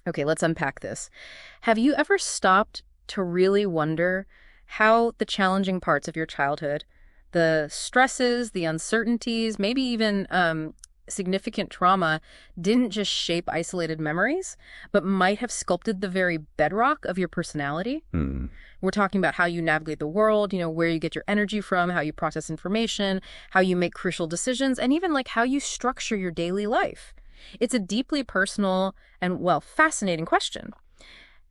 Okay, let's unpack this. Have you ever stopped to really wonder how the challenging parts of your childhood, the stresses, the uncertainties, maybe even significant trauma, didn't just shape isolated memories, but might have sculpted the very bedrock of your personality? Hmm. We're talking about how you navigate the world, where you get your energy from, how you process information, how you make crucial decisions, and even like how you structure your daily life. It's a deeply personal and, well, fascinating question.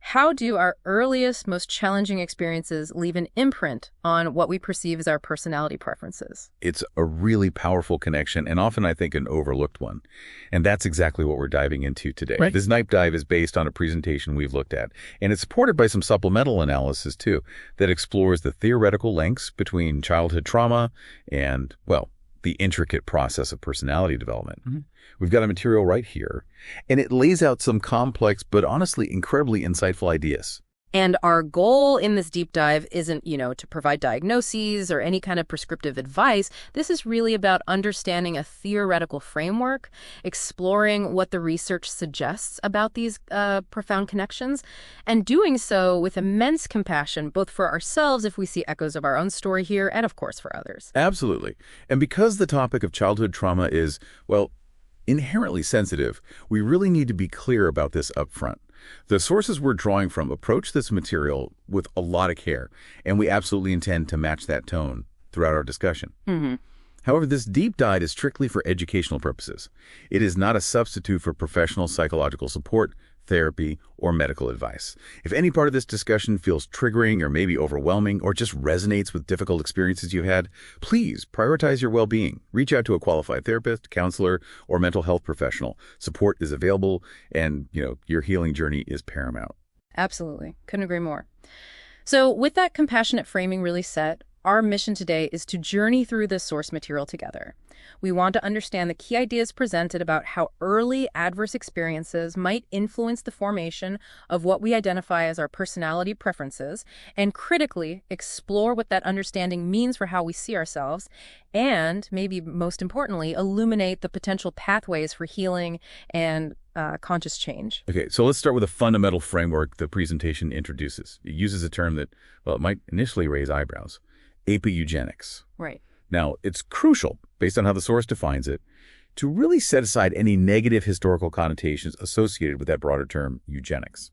How do our earliest, most challenging experiences leave an imprint on what we perceive as our personality preferences? It's a really powerful connection, and often I think an overlooked one. And that's exactly what we're diving into today. Right. This Knipe Dive is based on a presentation we've looked at, and it's supported by some supplemental analysis, too, that explores the theoretical links between childhood trauma and, well, the intricate process of personality development. Mm-hmm. We've got a material right here, and it lays out some complex but honestly incredibly insightful ideas. And our goal in this deep dive isn't, to provide diagnoses or any kind of prescriptive advice. This is really about understanding a theoretical framework, exploring what the research suggests about these profound connections, and doing so with immense compassion, both for ourselves if we see echoes of our own story here, and of course for others. Absolutely. And because the topic of childhood trauma is, well, inherently sensitive, we really need to be clear about this up front. The sources we're drawing from approach this material with a lot of care, and we absolutely intend to match that tone throughout our discussion. Mm-hmm. However, this deep dive is strictly for educational purposes. It is not a substitute for professional psychological support, therapy, or medical advice. If any part of this discussion feels triggering or maybe overwhelming or just resonates with difficult experiences you've had, please prioritize your well-being. Reach out to a qualified therapist, counselor, or mental health professional. Support is available, and, your healing journey is paramount. Absolutely. Couldn't agree more. So with that compassionate framing really set, our mission today is to journey through this source material together. We want to understand the key ideas presented about how early adverse experiences might influence the formation of what we identify as our personality preferences, and critically explore what that understanding means for how we see ourselves, and, maybe most importantly, illuminate the potential pathways for healing and conscious change. Okay, so let's start with a fundamental framework the presentation introduces. It uses a term that, well, it might initially raise eyebrows. Epi-Eugenics. Right. Now, it's crucial, based on how the source defines it, to really set aside any negative historical connotations associated with that broader term, eugenics.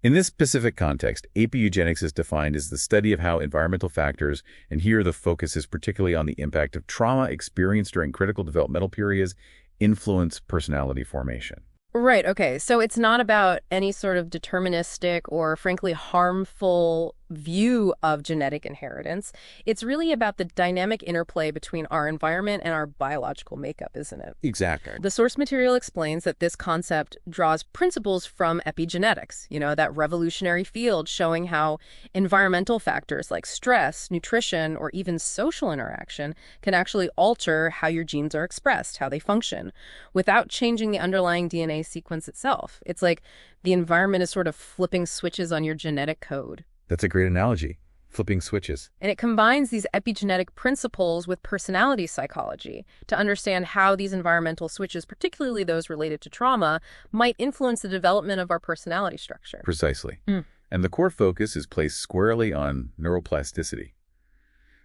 In this specific context, Epi-Eugenics is defined as the study of how environmental factors, and here the focus is particularly on the impact of trauma experienced during critical developmental periods, influence personality formation. Right, okay. So it's not about any sort of deterministic or frankly harmful view of genetic inheritance. It's really about the dynamic interplay between our environment and our biological makeup, isn't it? Exactly. The source material explains that this concept draws principles from epigenetics, that revolutionary field showing how environmental factors like stress, nutrition, or even social interaction can actually alter how your genes are expressed, how they function, without changing the underlying DNA sequence itself. It's like the environment is sort of flipping switches on your genetic code. That's a great analogy, flipping switches. And it combines these epigenetic principles with personality psychology to understand how these environmental switches, particularly those related to trauma, might influence the development of our personality structure. Precisely. And the core focus is placed squarely on neuroplasticity,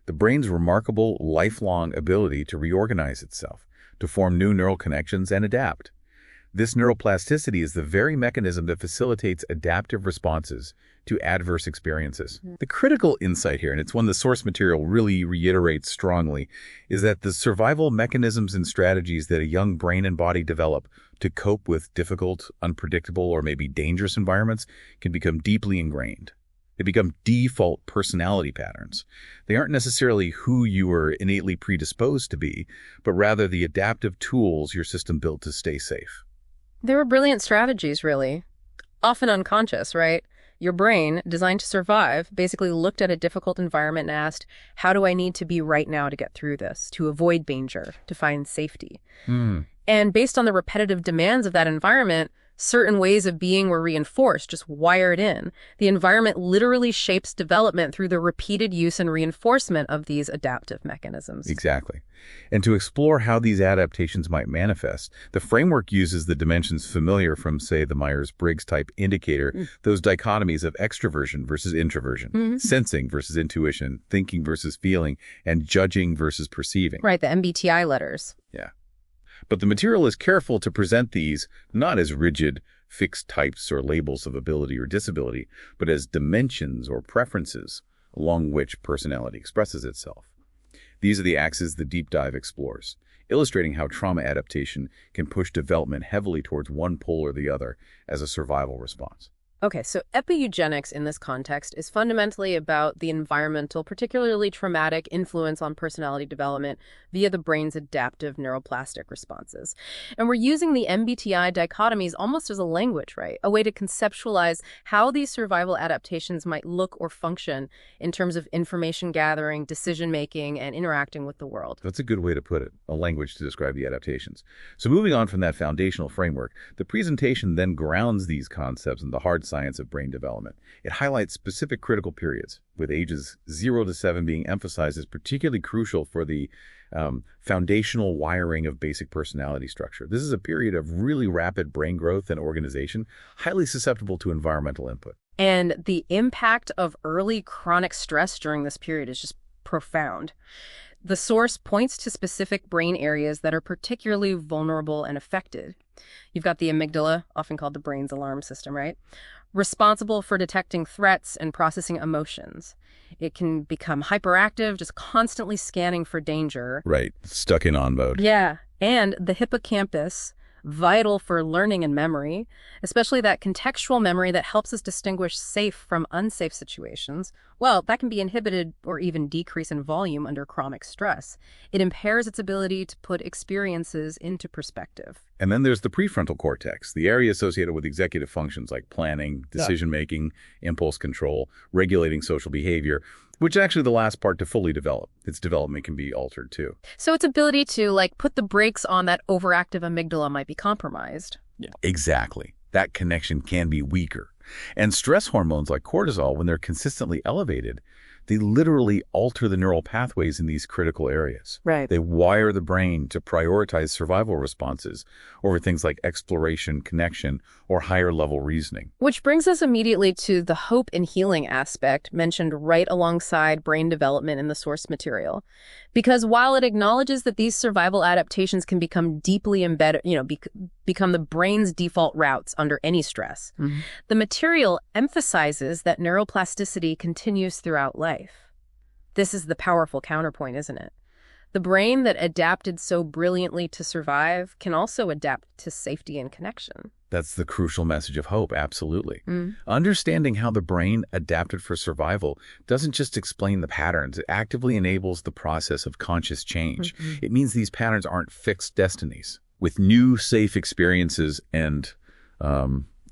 the brain's remarkable lifelong ability to reorganize itself, to form new neural connections and adapt. This neuroplasticity is the very mechanism that facilitates adaptive responses to adverse experiences. The critical insight here, and it's one the source material really reiterates strongly, is that the survival mechanisms and strategies that a young brain and body develop to cope with difficult, unpredictable, or maybe dangerous environments can become deeply ingrained. They become default personality patterns. They aren't necessarily who you were innately predisposed to be, but rather the adaptive tools your system built to stay safe. They were brilliant strategies, really. Often unconscious, right? Your brain, designed to survive, basically looked at a difficult environment and asked, how do I need to be right now to get through this, to avoid danger, to find safety? And based on the repetitive demands of that environment, Certain ways of being were reinforced, just wired in. The environment literally shapes development through the repeated use and reinforcement of these adaptive mechanisms. Exactly. And to explore how these adaptations might manifest, the framework uses the dimensions familiar from, say, the Myers-Briggs type indicator, those dichotomies of extroversion versus introversion, sensing versus intuition, thinking versus feeling, and judging versus perceiving. Right, the MBTI letters. Yeah. But the material is careful to present these not as rigid, fixed types or labels of ability or disability, but as dimensions or preferences along which personality expresses itself. These are the axes the deep dive explores, illustrating how trauma adaptation can push development heavily towards one pole or the other as a survival response. Okay, so epi-eugenics in this context is fundamentally about the environmental, particularly traumatic influence on personality development via the brain's adaptive neuroplastic responses. And we're using the MBTI dichotomies almost as a language, right? A way to conceptualize how these survival adaptations might look or function in terms of information gathering, decision-making, and interacting with the world. That's a good way to put it, a language to describe the adaptations. So moving on from that foundational framework, the presentation then grounds these concepts in the hard science of brain development. It highlights specific critical periods, with ages 0 to 7 being emphasized as particularly crucial for the foundational wiring of basic personality structure. This is a period of really rapid brain growth and organization, highly susceptible to environmental input. And the impact of early chronic stress during this period is just profound. The source points to specific brain areas that are particularly vulnerable and affected. You've got the amygdala, often called the brain's alarm system, right? Responsible for detecting threats and processing emotions. It can become hyperactive, just constantly scanning for danger. Right, stuck in on mode. Yeah, and the hippocampus, vital for learning and memory, especially that contextual memory that helps us distinguish safe from unsafe situations. Well, that can be inhibited or even decrease in volume under chronic stress. It impairs its ability to put experiences into perspective. And then there's the prefrontal cortex, the area associated with executive functions like planning, decision-making, impulse control, regulating social behavior, which is actually the last part to fully develop. Its development can be altered too. So its ability to, put the brakes on that overactive amygdala might be compromised. Yeah. Exactly. That connection can be weaker. And stress hormones like cortisol, when they're consistently elevated, they literally alter the neural pathways in these critical areas. Right. They wire the brain to prioritize survival responses over things like exploration, connection, or higher-level reasoning. Which brings us immediately to the hope and healing aspect mentioned right alongside brain development in the source material. Because while it acknowledges that these survival adaptations can become deeply embedded, become the brain's default routes under any stress, the material emphasizes that neuroplasticity continues throughout life. This is the powerful counterpoint, isn't it? The brain that adapted so brilliantly to survive can also adapt to safety and connection. That's the crucial message of hope, absolutely. Understanding how the brain adapted for survival doesn't just explain the patterns, it actively enables the process of conscious change. It means these patterns aren't fixed destinies. With new, safe experiences and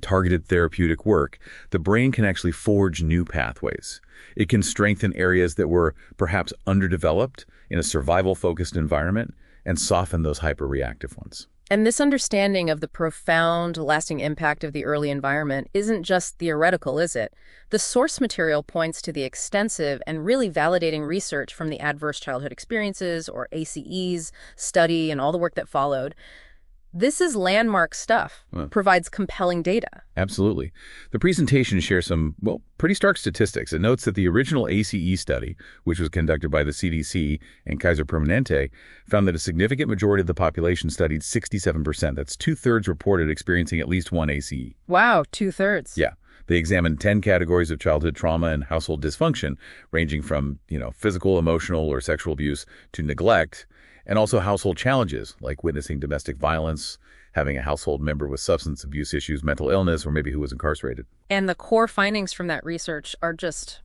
targeted therapeutic work, the brain can actually forge new pathways. It can strengthen areas that were perhaps underdeveloped in a survival-focused environment and soften those hyperreactive ones. And this understanding of the profound, lasting impact of the early environment isn't just theoretical, is it? The source material points to the extensive and really validating research from the Adverse Childhood Experiences, or ACEs, study and all the work that followed. This is landmark stuff, provides compelling data. Absolutely. The presentation shares some, pretty stark statistics. It notes that the original ACE study, which was conducted by the CDC and Kaiser Permanente, found that a significant majority of the population studied, 67%. That's 2/3 reported experiencing at least one ACE. Wow, 2/3. Yeah. They examined 10 categories of childhood trauma and household dysfunction, ranging from, physical, emotional, or sexual abuse to neglect, and also household challenges like witnessing domestic violence, having a household member with substance abuse issues, mental illness, or maybe who was incarcerated. And the core findings from that research are just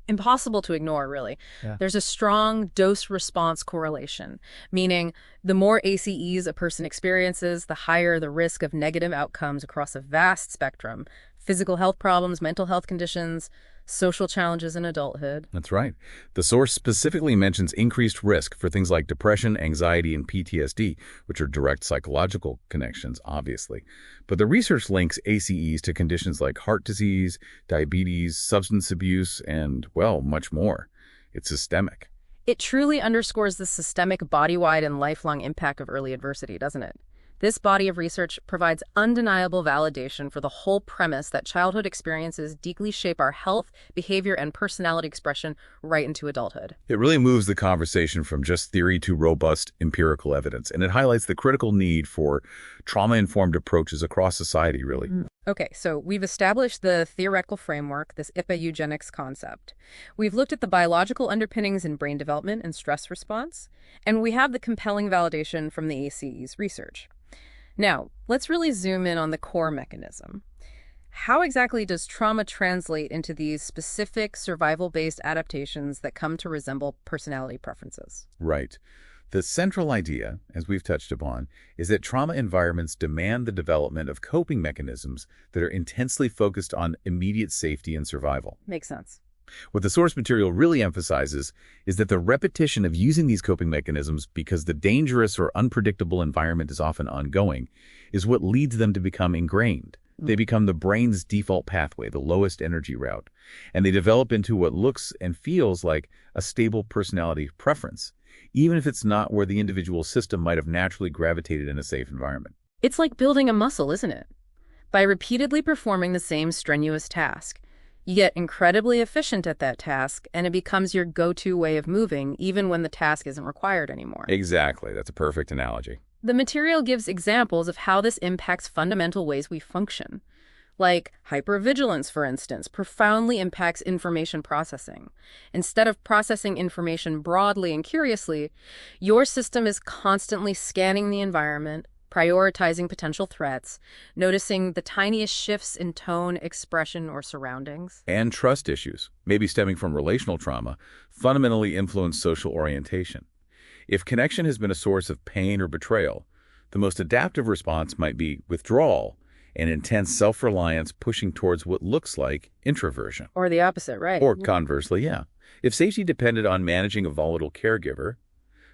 impossible to ignore, really. Yeah. There's a strong dose-response correlation, meaning the more ACEs a person experiences, the higher the risk of negative outcomes across a vast spectrum: physical health problems, mental health conditions, social challenges in adulthood. That's right. The source specifically mentions increased risk for things like depression, anxiety, and PTSD, which are direct psychological connections, obviously. But the research links ACEs to conditions like heart disease, diabetes, substance abuse, and, well, much more. It's systemic. It truly underscores the systemic, body-wide, and lifelong impact of early adversity, doesn't it? This body of research provides undeniable validation for the whole premise that childhood experiences deeply shape our health, behavior, and personality expression right into adulthood. It really moves the conversation from just theory to robust empirical evidence, and it highlights the critical need for trauma-informed approaches across society, really. Okay, so we've established the theoretical framework, this Epi-Eugenics concept. We've looked at the biological underpinnings in brain development and stress response, and we have the compelling validation from the ACE's research. Now, let's really zoom in on the core mechanism. How exactly does trauma translate into these specific survival-based adaptations that come to resemble personality preferences? Right. The central idea, as we've touched upon, is that trauma environments demand the development of coping mechanisms that are intensely focused on immediate safety and survival. Makes sense. What the source material really emphasizes is that the repetition of using these coping mechanisms because the dangerous or unpredictable environment is often ongoing is what leads them to become ingrained. They become the brain's default pathway, the lowest energy route, and they develop into what looks and feels like a stable personality preference, even if it's not where the individual system might have naturally gravitated in a safe environment. It's like building a muscle, isn't it? By repeatedly performing the same strenuous task, you get incredibly efficient at that task, and it becomes your go-to way of moving, even when the task isn't required anymore. Exactly. That's a perfect analogy. The material gives examples of how this impacts fundamental ways we function. Like hypervigilance, for instance, profoundly impacts information processing. Instead of processing information broadly and curiously, your system is constantly scanning the environment, prioritizing potential threats, noticing the tiniest shifts in tone, expression, or surroundings. And trust issues, maybe stemming from relational trauma, fundamentally influence social orientation. If connection has been a source of pain or betrayal, the most adaptive response might be withdrawal and intense self-reliance pushing towards what looks like introversion. Or the opposite, right? Or conversely, yeah. If safety depended on managing a volatile caregiver,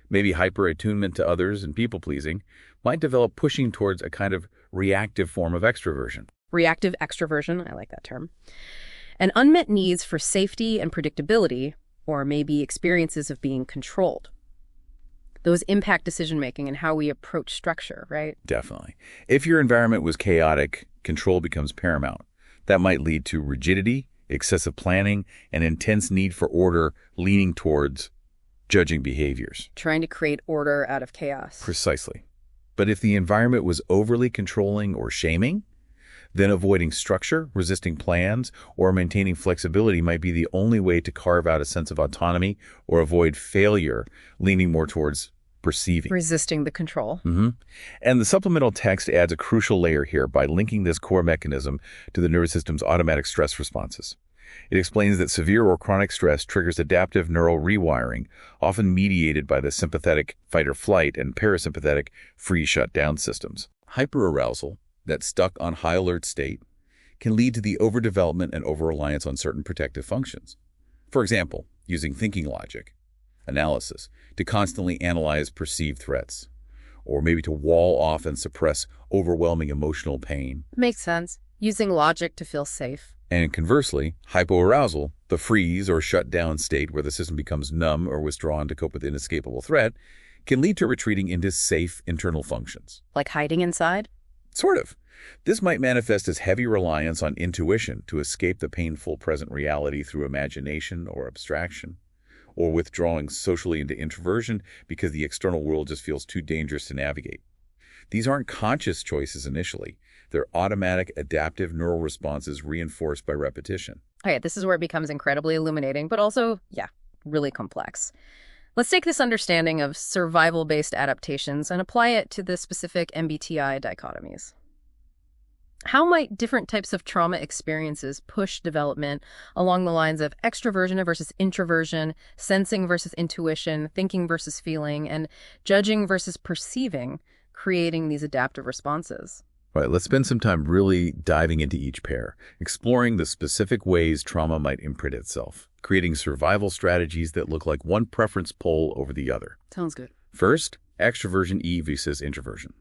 maybe hyper-attunement to others and people-pleasing, might develop pushing towards a kind of reactive form of extroversion. Reactive extroversion, I like that term. And unmet needs for safety and predictability, or maybe experiences of being controlled. Those impact decision-making and how we approach structure, right? Definitely. If your environment was chaotic, control becomes paramount. That might lead to rigidity, excessive planning, and intense need for order leaning towards judging behaviors. Trying to create order out of chaos. Precisely. But if the environment was overly controlling or shaming, then avoiding structure, resisting plans, or maintaining flexibility might be the only way to carve out a sense of autonomy or avoid failure, leaning more towards perceiving. Resisting the control. And the supplemental text adds a crucial layer here by linking this core mechanism to the nervous system's automatic stress responses. It explains that severe or chronic stress triggers adaptive neural rewiring, often mediated by the sympathetic fight-or-flight and parasympathetic freeze-shut-down systems. Hyperarousal, that stuck on high alert state, can lead to the overdevelopment and over-reliance on certain protective functions. For example, using thinking logic, analysis, to constantly analyze perceived threats, or maybe to wall off and suppress overwhelming emotional pain. Makes sense. Using logic to feel safe. And conversely, hypoarousal, the freeze or shut-down state where the system becomes numb or withdrawn to cope with inescapable threat, can lead to retreating into safe internal functions. Like hiding inside? Sort of. This might manifest as heavy reliance on intuition to escape the painful present reality through imagination or abstraction, or withdrawing socially into introversion because the external world just feels too dangerous to navigate. These aren't conscious choices initially. They're automatic, adaptive neural responses reinforced by repetition. Okay, this is where it becomes incredibly illuminating, but also, really complex. Let's take this understanding of survival-based adaptations and apply it to the specific MBTI dichotomies. How might different types of trauma experiences push development along the lines of extroversion versus introversion, sensing versus intuition, thinking versus feeling, and judging versus perceiving, creating these adaptive responses? All right, let's spend some time really diving into each pair, exploring the specific ways trauma might imprint itself, creating survival strategies that look like one preference pole over the other. Sounds good. First, extroversion E versus introversion.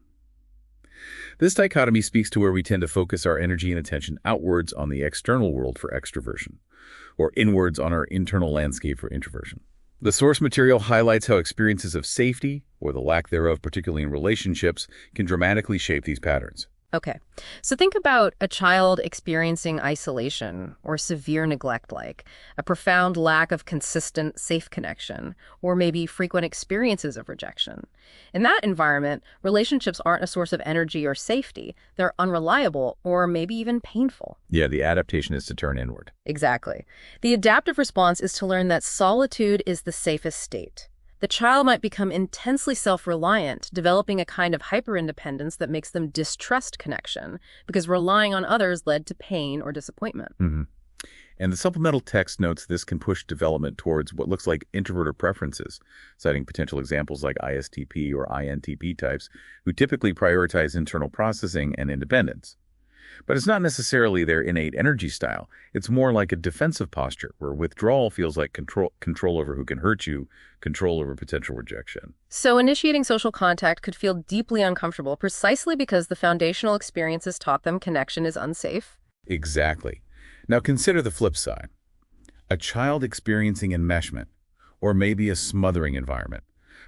This dichotomy speaks to where we tend to focus our energy and attention outwards on the external world for extroversion, or inwards on our internal landscape for introversion. The source material highlights how experiences of safety, or the lack thereof, particularly in relationships, can dramatically shape these patterns. Okay, so think about a child experiencing isolation or severe neglect, like a profound lack of consistent, safe connection, or maybe frequent experiences of rejection. In that environment, relationships aren't a source of energy or safety. They're unreliable or maybe even painful. Yeah, the adaptation is to turn inward. Exactly. The adaptive response is to learn that solitude is the safest state. The child might become intensely self-reliant, developing a kind of hyper-independence that makes them distrust connection, because relying on others led to pain or disappointment. And the supplemental text notes this can push development towards what looks like introverted preferences, citing potential examples like ISTP or INTP types, who typically prioritize internal processing and independence. But it's not necessarily their innate energy style. It's more like a defensive posture, where withdrawal feels like control over who can hurt you, control over potential rejection. So initiating social contact could feel deeply uncomfortable precisely because the foundational experiences taught them connection is unsafe? Exactly. Now consider the flip side. A child experiencing enmeshment, or maybe a smothering environment,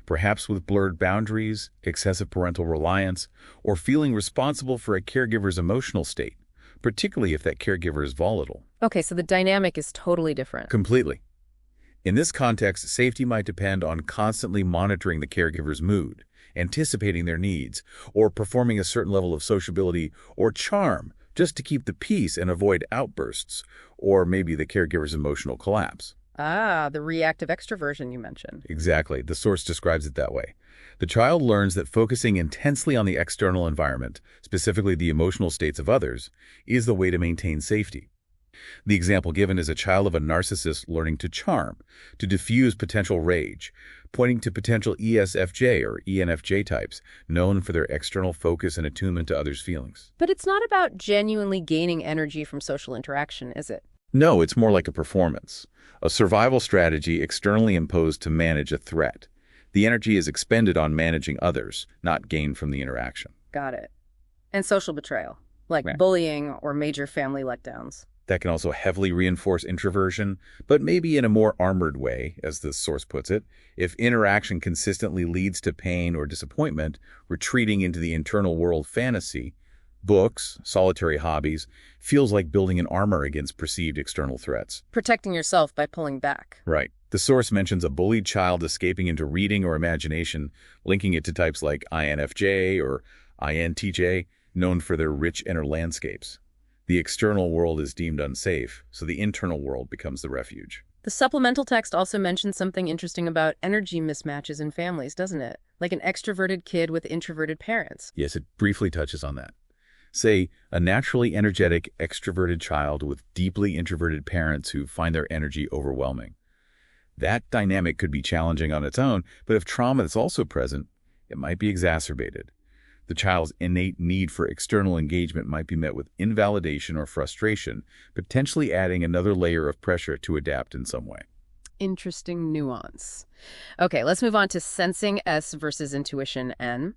perhaps with blurred boundaries, excessive parental reliance, or feeling responsible for a caregiver's emotional state, particularly if that caregiver is volatile. Okay, so the dynamic is totally different. Completely. In this context, safety might depend on constantly monitoring the caregiver's mood, anticipating their needs, or performing a certain level of sociability or charm just to keep the peace and avoid outbursts, or maybe the caregiver's emotional collapse. Ah, the reactive extroversion you mentioned. Exactly. The source describes it that way. The child learns that focusing intensely on the external environment, specifically the emotional states of others, is the way to maintain safety. The example given is a child of a narcissist learning to charm, to diffuse potential rage, pointing to potential ESFJ or ENFJ types, known for their external focus and attunement to others' feelings. But it's not about genuinely gaining energy from social interaction, is it? No, it's more like a performance, a survival strategy externally imposed to manage a threat. The energy is expended on managing others, not gained from the interaction. Got it. And social betrayal, like Right. bullying or major family letdowns. That can also heavily reinforce introversion, but maybe in a more armored way, as the source puts it. If interaction consistently leads to pain or disappointment, retreating into the internal world fantasy, books, solitary hobbies, feels like building an armor against perceived external threats. Protecting yourself by pulling back. Right. The source mentions a bullied child escaping into reading or imagination, linking it to types like INFJ or INTJ, known for their rich inner landscapes. The external world is deemed unsafe, so the internal world becomes the refuge. The supplemental text also mentions something interesting about energy mismatches in families, doesn't it? Like an extroverted kid with introverted parents. Yes, it briefly touches on that. Say, a naturally energetic, extroverted child with deeply introverted parents who find their energy overwhelming. That dynamic could be challenging on its own, but if trauma is also present, it might be exacerbated. The child's innate need for external engagement might be met with invalidation or frustration, potentially adding another layer of pressure to adapt in some way. Interesting nuance. Okay, let's move on to sensing S versus intuition N.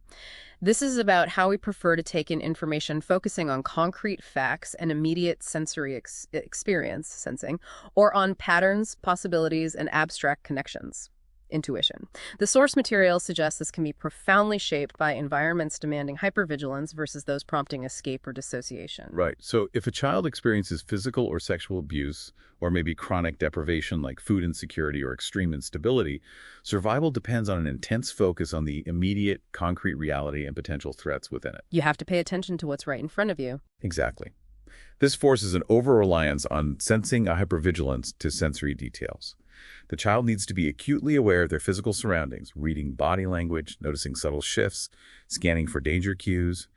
This is about how we prefer to take in information focusing on concrete facts and immediate sensory experience, sensing, or on patterns, possibilities, and abstract connections. Intuition. The source material suggests this can be profoundly shaped by environments demanding hypervigilance versus those prompting escape or dissociation. Right. So if a child experiences physical or sexual abuse, or maybe chronic deprivation like food insecurity or extreme instability, survival depends on an intense focus on the immediate, concrete reality and potential threats within it. You have to pay attention to what's right in front of you. Exactly. This forces an over-reliance on sensing a hypervigilance to sensory details. The child needs to be acutely aware of their physical surroundings, reading body language, noticing subtle shifts, scanning for danger cues.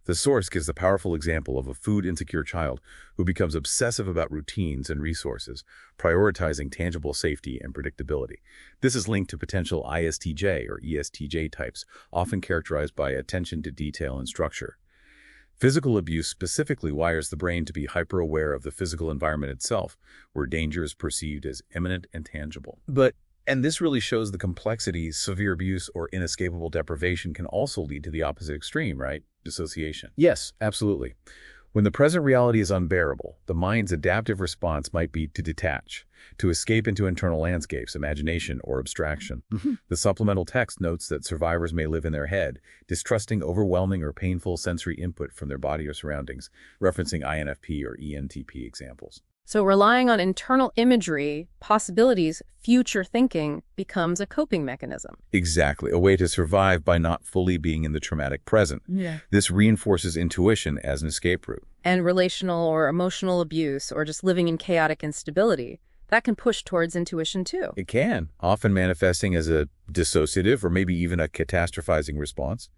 The source gives the powerful example of a food-insecure child who becomes obsessive about routines and resources, prioritizing tangible safety and predictability. This is linked to potential ISTJ or ESTJ types, often characterized by attention to detail and structure. Physical abuse specifically wires the brain to be hyper-aware of the physical environment itself, where danger is perceived as imminent and tangible. And this really shows the complexity. Severe abuse or inescapable deprivation can also lead to the opposite extreme, right? Dissociation. Yes, absolutely. When the present reality is unbearable, the mind's adaptive response might be to detach, to escape into internal landscapes, imagination, or abstraction. The supplemental text notes that survivors may live in their head, distrusting overwhelming or painful sensory input from their body or surroundings, referencing INFP or ENTP examples. So relying on internal imagery, possibilities, future thinking becomes a coping mechanism. Exactly, a way to survive by not fully being in the traumatic present. Yeah. This reinforces intuition as an escape route. And relational or emotional abuse, or just living in chaotic instability, that can push towards intuition too. It can, often manifesting as a dissociative or maybe even a catastrophizing response.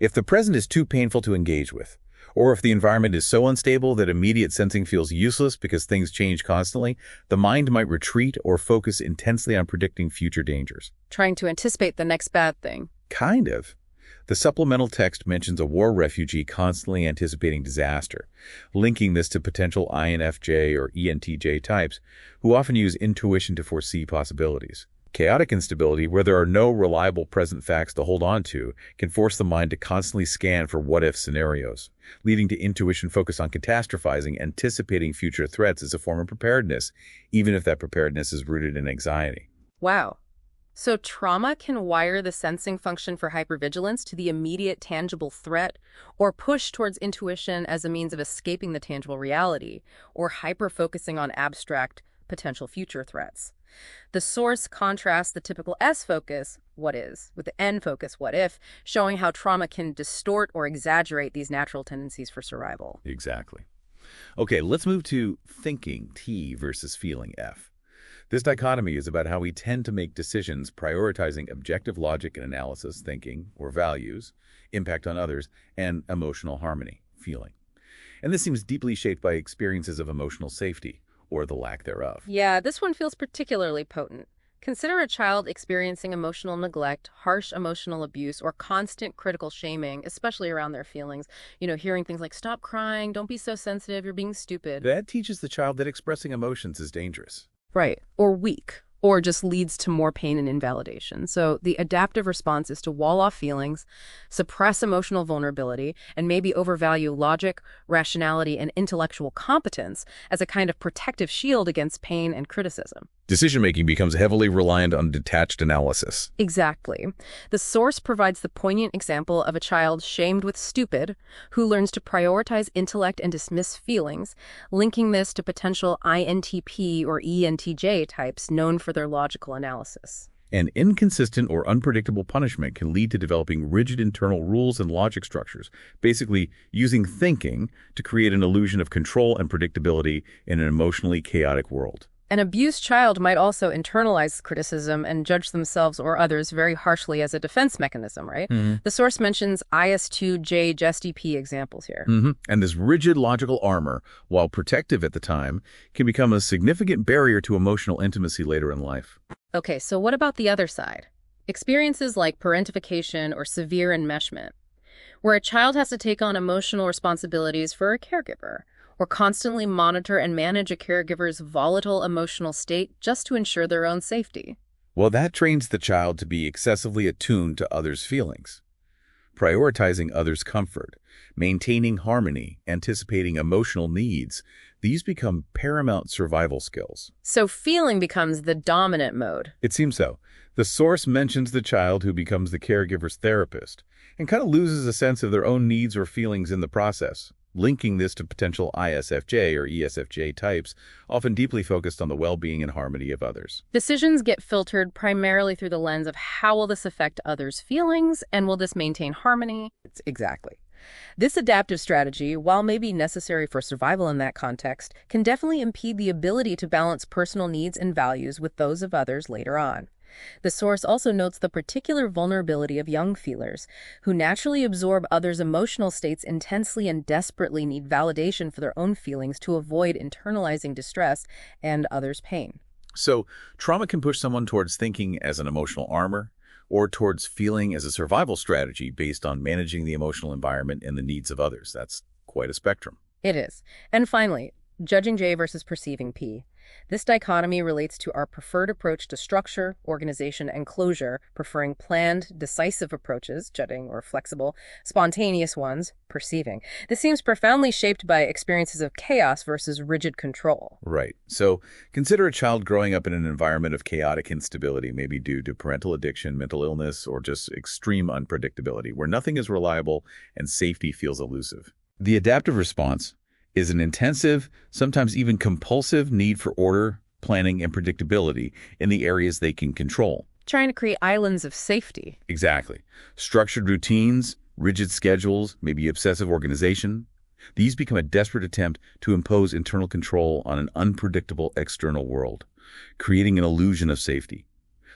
If the present is too painful to engage with, or if the environment is so unstable that immediate sensing feels useless because things change constantly, the mind might retreat or focus intensely on predicting future dangers. Trying to anticipate the next bad thing. Kind of. The supplemental text mentions a war refugee constantly anticipating disaster, linking this to potential INFJ or ENTJ types, who often use intuition to foresee possibilities. Chaotic instability, where there are no reliable present facts to hold on to, can force the mind to constantly scan for what-if scenarios, leading to intuition focused on catastrophizing, anticipating future threats as a form of preparedness, even if that preparedness is rooted in anxiety. Wow. So trauma can wire the sensing function for hypervigilance to the immediate tangible threat, or push towards intuition as a means of escaping the tangible reality, or hyper-focusing on abstract potential future threats. The source contrasts the typical S focus, what is, with the N focus, what if, showing how trauma can distort or exaggerate these natural tendencies for survival. Exactly. Okay, let's move to thinking, T, versus feeling, F. This dichotomy is about how we tend to make decisions prioritizing objective logic and analysis, thinking, or values, impact on others, and emotional harmony, feeling. And this seems deeply shaped by experiences of emotional safety, or the lack thereof. Yeah, this one feels particularly potent. Consider a child experiencing emotional neglect, harsh emotional abuse, or constant critical shaming, especially around their feelings. Hearing things like, stop crying, don't be so sensitive, you're being stupid. That teaches the child that expressing emotions is dangerous. Right. Or weak. Or just leads to more pain and invalidation. So the adaptive response is to wall off feelings, suppress emotional vulnerability, and maybe overvalue logic, rationality, and intellectual competence as a kind of protective shield against pain and criticism. Decision-making becomes heavily reliant on detached analysis. Exactly. The source provides the poignant example of a child shamed with stupid who learns to prioritize intellect and dismiss feelings, linking this to potential INTP or ENTJ types known for their logical analysis. An inconsistent or unpredictable punishment can lead to developing rigid internal rules and logic structures, basically using thinking to create an illusion of control and predictability in an emotionally chaotic world. An abused child might also internalize criticism and judge themselves or others very harshly as a defense mechanism, right? The source mentions IS2J JSTP examples here. And this rigid logical armor, while protective at the time, can become a significant barrier to emotional intimacy later in life. Okay, so what about the other side? Experiences like parentification or severe enmeshment, where a child has to take on emotional responsibilities for a caregiver, or constantly monitor and manage a caregiver's volatile emotional state just to ensure their own safety. Well, that trains the child to be excessively attuned to others' feelings, prioritizing others' comfort, maintaining harmony, anticipating emotional needs. These become paramount survival skills. So feeling becomes the dominant mode. It seems so. The source mentions the child who becomes the caregiver's therapist and kind of loses a sense of their own needs or feelings in the process, linking this to potential ISFJ or ESFJ types, often deeply focused on the well-being and harmony of others. Decisions get filtered primarily through the lens of how will this affect others' feelings and will this maintain harmony? Exactly. This adaptive strategy, while maybe necessary for survival in that context, can definitely impede the ability to balance personal needs and values with those of others later on. The source also notes the particular vulnerability of young feelers, who naturally absorb others' emotional states intensely and desperately need validation for their own feelings to avoid internalizing distress and others' pain. So, trauma can push someone towards thinking as an emotional armor, or towards feeling as a survival strategy based on managing the emotional environment and the needs of others. That's quite a spectrum. It is. And finally, judging J versus perceiving P. This dichotomy relates to our preferred approach to structure, organization, and closure, preferring planned, decisive approaches, judging or flexible, spontaneous ones, perceiving. This seems profoundly shaped by experiences of chaos versus rigid control. Right. So consider a child growing up in an environment of chaotic instability, maybe due to parental addiction, mental illness, or just extreme unpredictability, where nothing is reliable and safety feels elusive. The adaptive response is an intensive, sometimes even compulsive need for order, planning, and predictability in the areas they can control. Trying to create islands of safety. Exactly. Structured routines, rigid schedules, maybe obsessive organization. These become a desperate attempt to impose internal control on an unpredictable external world, creating an illusion of safety.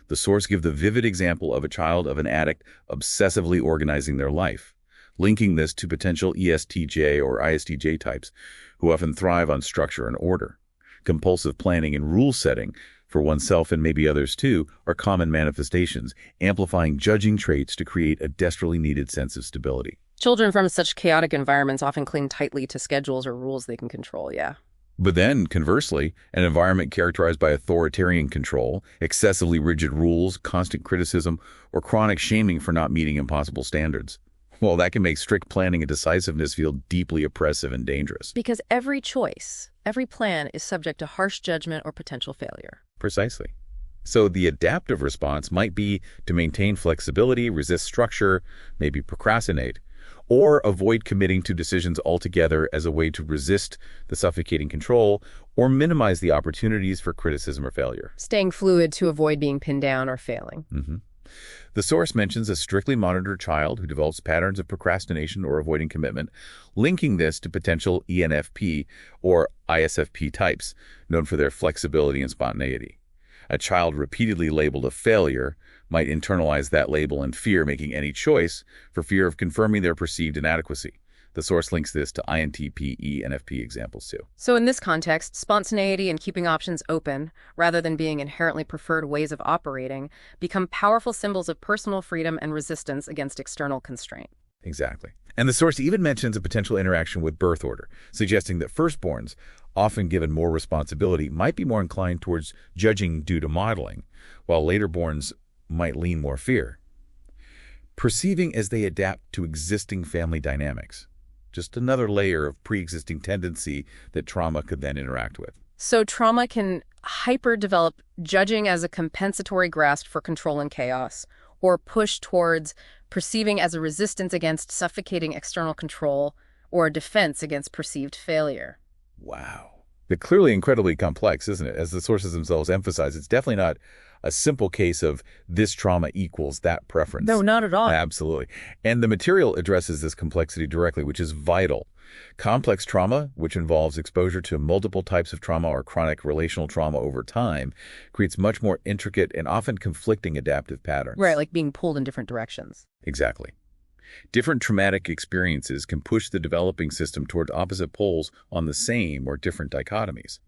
The source gives the vivid example of a child of an addict obsessively organizing their life, linking this to potential ESTJ or ISTJ types who often thrive on structure and order. Compulsive planning and rule setting for oneself and maybe others too are common manifestations, amplifying judging traits to create a desperately needed sense of stability. Children from such chaotic environments often cling tightly to schedules or rules they can control, yeah. But then, conversely, an environment characterized by authoritarian control, excessively rigid rules, constant criticism, or chronic shaming for not meeting impossible standards, well, that can make strict planning and decisiveness feel deeply oppressive and dangerous. Because every choice, every plan is subject to harsh judgment or potential failure. Precisely. So the adaptive response might be to maintain flexibility, resist structure, maybe procrastinate, or avoid committing to decisions altogether as a way to resist the suffocating control or minimize the opportunities for criticism or failure. Staying fluid to avoid being pinned down or failing. The source mentions a strictly monitored child who develops patterns of procrastination or avoiding commitment, linking this to potential ENFP or ISFP types, known for their flexibility and spontaneity. A child repeatedly labeled a failure might internalize that label in fear, making any choice for fear of confirming their perceived inadequacy. The source links this to INTP, ENFP examples too. So in this context, spontaneity and keeping options open, rather than being inherently preferred ways of operating, become powerful symbols of personal freedom and resistance against external constraint. Exactly. And the source even mentions a potential interaction with birth order, suggesting that firstborns, often given more responsibility, might be more inclined towards judging due to modeling, while laterborns might lean more fear. Perceiving as they adapt to existing family dynamics. Just another layer of pre-existing tendency that trauma could then interact with. So trauma can hyper-develop judging as a compensatory grasp for control and chaos, or push towards perceiving as a resistance against suffocating external control, or a defense against perceived failure. Wow. They're clearly incredibly complex, isn't it? As the sources themselves emphasize, it's definitely not a simple case of this trauma equals that preference. No, not at all. Absolutely. And the material addresses this complexity directly, which is vital. Complex trauma, which involves exposure to multiple types of trauma or chronic relational trauma over time, creates much more intricate and often conflicting adaptive patterns. Right, like being pulled in different directions. Exactly. Different traumatic experiences can push the developing system toward opposite poles on the same or different dichotomies.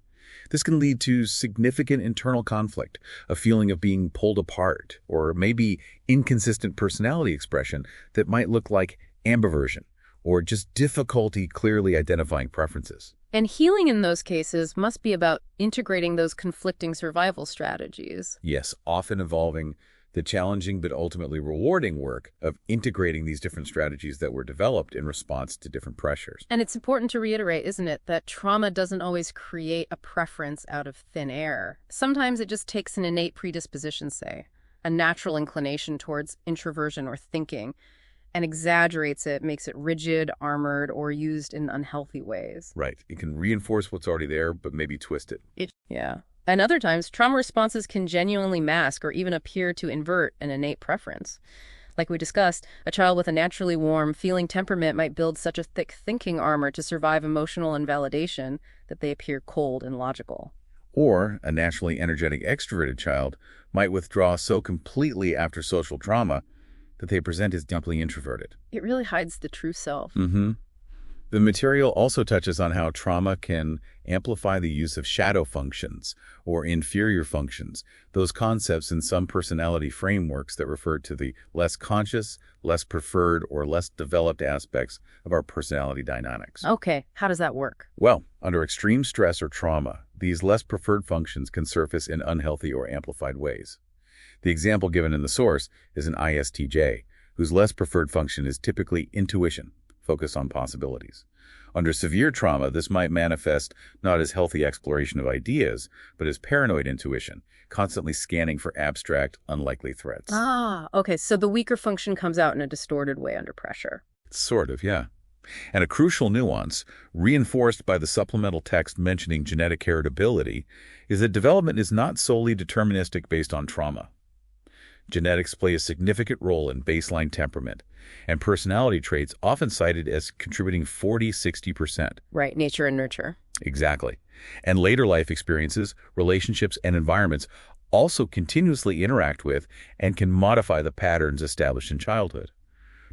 This can lead to significant internal conflict, a feeling of being pulled apart, or maybe inconsistent personality expression that might look like ambiversion, or just difficulty clearly identifying preferences. And healing in those cases must be about integrating those conflicting survival strategies. Yes, often involving the challenging but ultimately rewarding work of integrating these different strategies that were developed in response to different pressures. And it's important to reiterate, isn't it, that trauma doesn't always create a preference out of thin air. Sometimes it just takes an innate predisposition, say, a natural inclination towards introversion or thinking, and exaggerates it, makes it rigid, armored, or used in unhealthy ways. Right. It can reinforce what's already there, but maybe twist it. Yeah. And other times, trauma responses can genuinely mask or even appear to invert an innate preference. Like we discussed, a child with a naturally warm, feeling temperament might build such a thick thinking armor to survive emotional invalidation that they appear cold and logical. Or a naturally energetic extroverted child might withdraw so completely after social trauma that they present as deeply introverted. It really hides the true self. The material also touches on how trauma can amplify the use of shadow functions or inferior functions, those concepts in some personality frameworks that refer to the less conscious, less preferred, or less developed aspects of our personality dynamics. Okay, how does that work? Well, under extreme stress or trauma, these less preferred functions can surface in unhealthy or amplified ways. The example given in the source is an ISTJ, whose less preferred function is typically intuition, focus on possibilities. Under severe trauma, this might manifest not as healthy exploration of ideas, but as paranoid intuition, constantly scanning for abstract, unlikely threats. Ah, okay, so the weaker function comes out in a distorted way under pressure. Sort of, yeah. And a crucial nuance, reinforced by the supplemental text mentioning genetic heritability, is that development is not solely deterministic based on trauma. Genetics play a significant role in baseline temperament, and personality traits often cited as contributing 40–60%. Right, nature and nurture. Exactly. And later life experiences, relationships, and environments also continuously interact with and can modify the patterns established in childhood.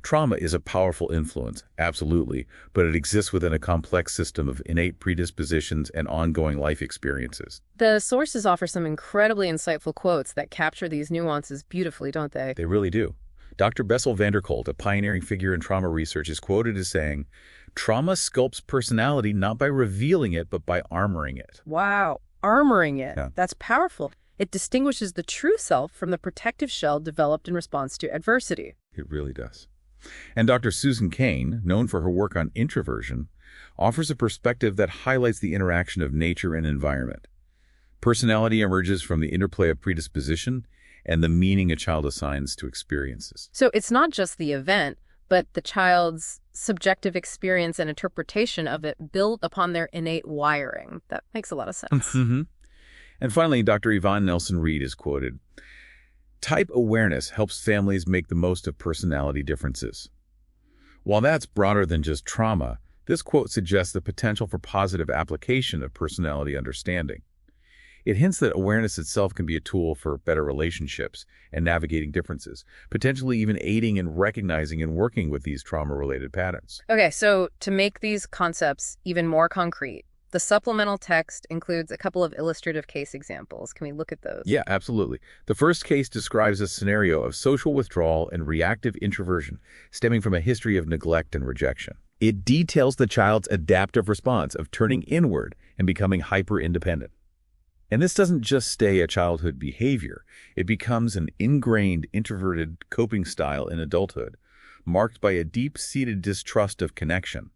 Trauma is a powerful influence, absolutely, but it exists within a complex system of innate predispositions and ongoing life experiences. The sources offer some incredibly insightful quotes that capture these nuances beautifully, don't they? They really do. Dr. Bessel van der Kolk, a pioneering figure in trauma research, is quoted as saying, "Trauma sculpts personality not by revealing it, but by armoring it." Wow, armoring it. Yeah. That's powerful. It distinguishes the true self from the protective shell developed in response to adversity. It really does. And Dr. Susan Cain, known for her work on introversion, offers a perspective that highlights the interaction of nature and environment. Personality emerges from the interplay of predisposition and the meaning a child assigns to experiences. So it's not just the event, but the child's subjective experience and interpretation of it built upon their innate wiring. That makes a lot of sense. And finally, Dr. Yvonne Nelson-Reed is quoted, "Type awareness helps families make the most of personality differences." While that's broader than just trauma, this quote suggests the potential for positive application of personality understanding. It hints that awareness itself can be a tool for better relationships and navigating differences, potentially even aiding in recognizing and working with these trauma-related patterns. Okay, so to make these concepts even more concrete, the supplemental text includes a couple of illustrative case examples. Can we look at those? Yeah, absolutely. The first case describes a scenario of social withdrawal and reactive introversion stemming from a history of neglect and rejection. It details the child's adaptive response of turning inward and becoming hyper-independent. And this doesn't just stay a childhood behavior. It becomes an ingrained introverted coping style in adulthood, marked by a deep-seated distrust of connection.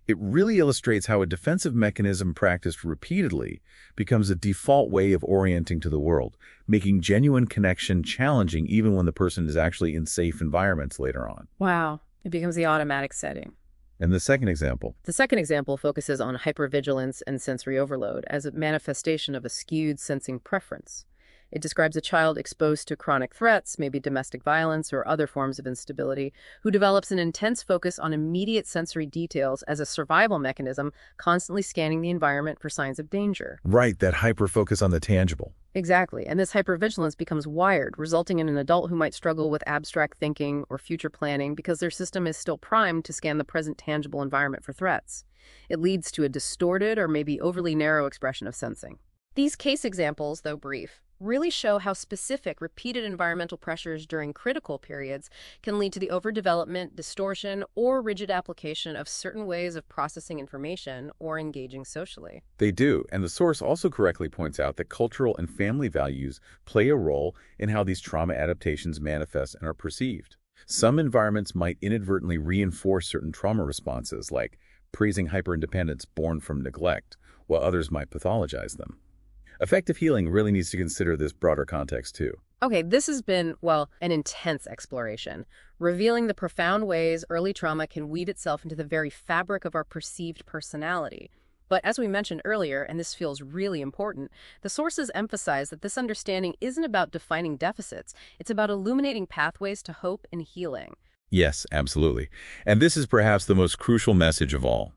It really illustrates how a defensive mechanism practiced repeatedly becomes a default way of orienting to the world, making genuine connection challenging even when the person is actually in safe environments later on. Wow, it becomes the automatic setting. And the second example? The second example focuses on hypervigilance and sensory overload as a manifestation of a skewed sensing preference. It describes a child exposed to chronic threats, maybe domestic violence or other forms of instability, who develops an intense focus on immediate sensory details as a survival mechanism, constantly scanning the environment for signs of danger. Right, that hyper-focus on the tangible. Exactly, and this hypervigilance becomes wired, resulting in an adult who might struggle with abstract thinking or future planning because their system is still primed to scan the present tangible environment for threats. It leads to a distorted or maybe overly narrow expression of sensing. These case examples, though brief, really show how specific repeated environmental pressures during critical periods can lead to the overdevelopment, distortion, or rigid application of certain ways of processing information or engaging socially. They do, and the source also correctly points out that cultural and family values play a role in how these trauma adaptations manifest and are perceived. Some environments might inadvertently reinforce certain trauma responses, like praising hyperindependence born from neglect, while others might pathologize them. Effective healing really needs to consider this broader context, too. Okay, this has been, well, an intense exploration, revealing the profound ways early trauma can weed itself into the very fabric of our perceived personality. But as we mentioned earlier, and this feels really important, the sources emphasize that this understanding isn't about defining deficits. It's about illuminating pathways to hope and healing. Yes, absolutely. And this is perhaps the most crucial message of all.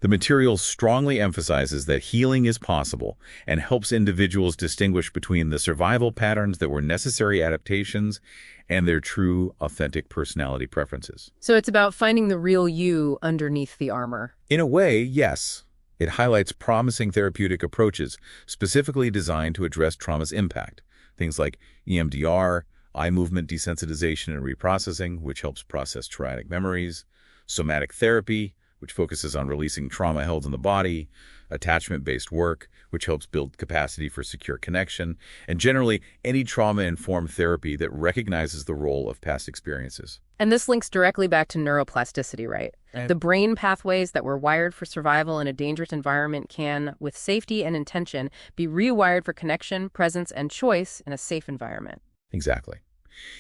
The material strongly emphasizes that healing is possible and helps individuals distinguish between the survival patterns that were necessary adaptations and their true, authentic personality preferences. So it's about finding the real you underneath the armor. In a way, yes. It highlights promising therapeutic approaches specifically designed to address trauma's impact. Things like EMDR, eye movement desensitization and reprocessing, which helps process traumatic memories, somatic therapy, which focuses on releasing trauma held in the body, attachment-based work, which helps build capacity for secure connection, and generally any trauma-informed therapy that recognizes the role of past experiences. And this links directly back to neuroplasticity, right? The brain pathways that were wired for survival in a dangerous environment can, with safety and intention, be rewired for connection, presence, and choice in a safe environment. Exactly.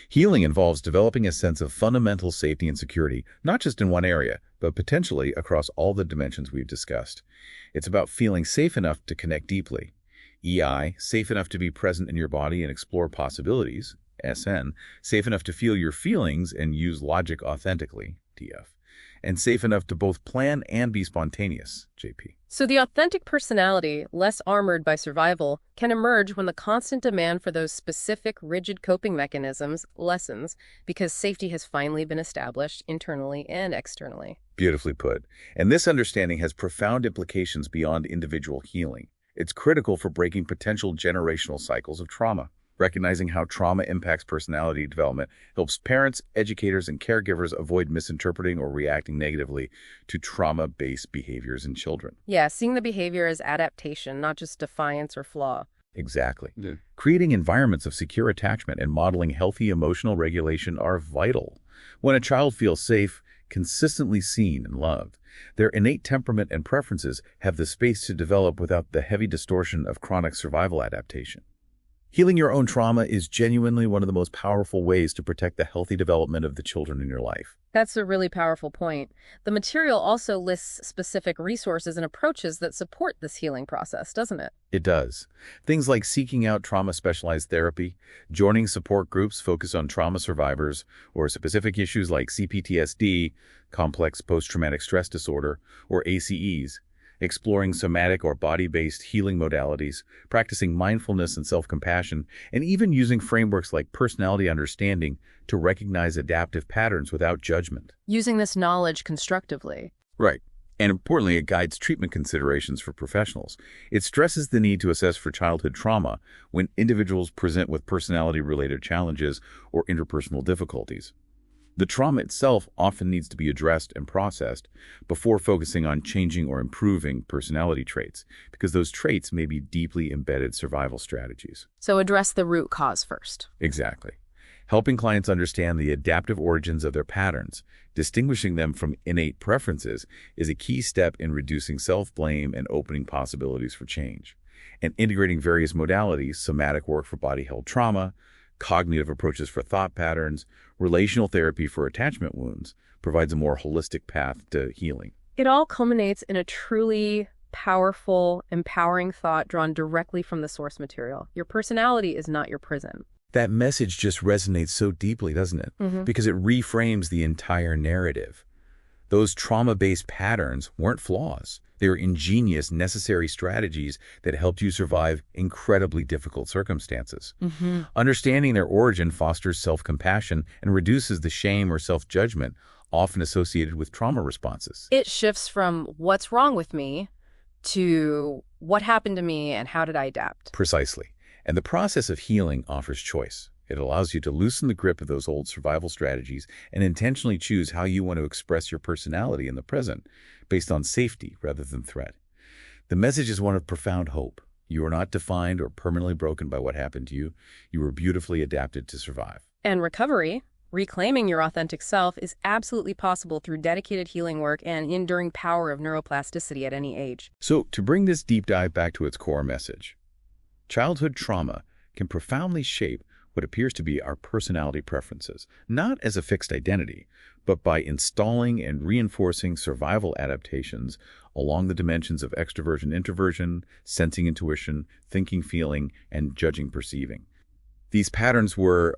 Healing involves developing a sense of fundamental safety and security, not just in one area, but potentially across all the dimensions we've discussed. It's about feeling safe enough to connect deeply. EI, safe enough to be present in your body and explore possibilities. SN, safe enough to feel your feelings and use logic authentically. TF. And safe enough to both plan and be spontaneous. JP. So the authentic personality, less armored by survival, can emerge when the constant demand for those specific, rigid coping mechanisms lessens because safety has finally been established internally and externally. Beautifully put. And this understanding has profound implications beyond individual healing. It's critical for breaking potential generational cycles of trauma. Recognizing how trauma impacts personality development helps parents, educators, and caregivers avoid misinterpreting or reacting negatively to trauma-based behaviors in children. Yeah, seeing the behavior as adaptation, not just defiance or flaw. Exactly. Yeah. Creating environments of secure attachment and modeling healthy emotional regulation are vital. When a child feels safe, consistently seen and loved, their innate temperament and preferences have the space to develop without the heavy distortion of chronic survival adaptation. Healing your own trauma is genuinely one of the most powerful ways to protect the healthy development of the children in your life. That's a really powerful point. The material also lists specific resources and approaches that support this healing process, doesn't it? It does. Things like seeking out trauma-specialized therapy, joining support groups focused on trauma survivors, or specific issues like CPTSD, complex post-traumatic stress disorder, or ACEs, exploring somatic or body-based healing modalities, practicing mindfulness and self-compassion, and even using frameworks like personality understanding to recognize adaptive patterns without judgment. Using this knowledge constructively. Right. And importantly, it guides treatment considerations for professionals. It stresses the need to assess for childhood trauma when individuals present with personality-related challenges or interpersonal difficulties. The trauma itself often needs to be addressed and processed before focusing on changing or improving personality traits, because those traits may be deeply embedded survival strategies. So address the root cause first. Exactly. Helping clients understand the adaptive origins of their patterns, distinguishing them from innate preferences, is a key step in reducing self-blame and opening possibilities for change. And integrating various modalities, somatic work for body-held trauma, cognitive approaches for thought patterns, relational therapy for attachment wounds, provides a more holistic path to healing. It all culminates in a truly powerful, empowering thought drawn directly from the source material. Your personality is not your prison. That message just resonates so deeply, doesn't it? Because it reframes the entire narrative. Those trauma-based patterns weren't flaws. They were ingenious, necessary strategies that helped you survive incredibly difficult circumstances. Understanding their origin fosters self-compassion and reduces the shame or self-judgment often associated with trauma responses. It shifts from what's wrong with me to what happened to me and how did I adapt? Precisely. And the process of healing offers choice. It allows you to loosen the grip of those old survival strategies and intentionally choose how you want to express your personality in the present, based on safety rather than threat. The message is one of profound hope. You are not defined or permanently broken by what happened to you. You were beautifully adapted to survive. And recovery, reclaiming your authentic self, is absolutely possible through dedicated healing work and enduring power of neuroplasticity at any age. So, to bring this deep dive back to its core message, childhood trauma can profoundly shape what appears to be our personality preferences, not as a fixed identity, but by installing and reinforcing survival adaptations along the dimensions of extroversion, introversion, sensing intuition, thinking, feeling, and judging, perceiving. These patterns were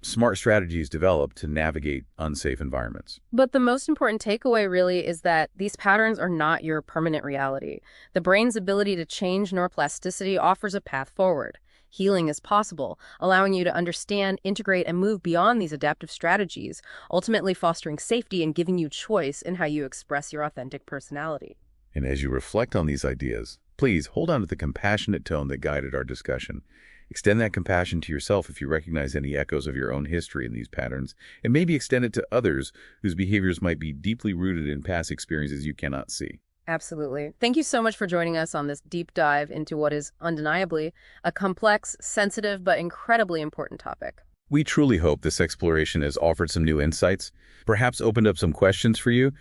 smart strategies developed to navigate unsafe environments. But the most important takeaway really is that these patterns are not your permanent reality. The brain's ability to change neuroplasticity offers a path forward. Healing is possible, allowing you to understand, integrate, and move beyond these adaptive strategies, ultimately fostering safety and giving you choice in how you express your authentic personality. And as you reflect on these ideas, please hold on to the compassionate tone that guided our discussion. Extend that compassion to yourself if you recognize any echoes of your own history in these patterns, and maybe extend it to others whose behaviors might be deeply rooted in past experiences you cannot see. Absolutely. Thank you so much for joining us on this deep dive into what is undeniably a complex, sensitive, but incredibly important topic. We truly hope this exploration has offered some new insights, perhaps opened up some questions for you,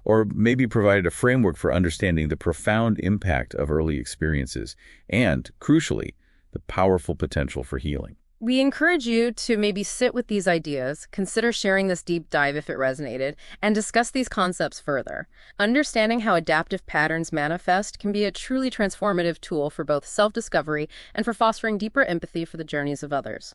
or maybe provided a framework for understanding the profound impact of early experiences and, crucially, the powerful potential for healing. We encourage you to maybe sit with these ideas, consider sharing this deep dive if it resonated, and discuss these concepts further. Understanding how adaptive patterns manifest can be a truly transformative tool for both self-discovery and for fostering deeper empathy for the journeys of others.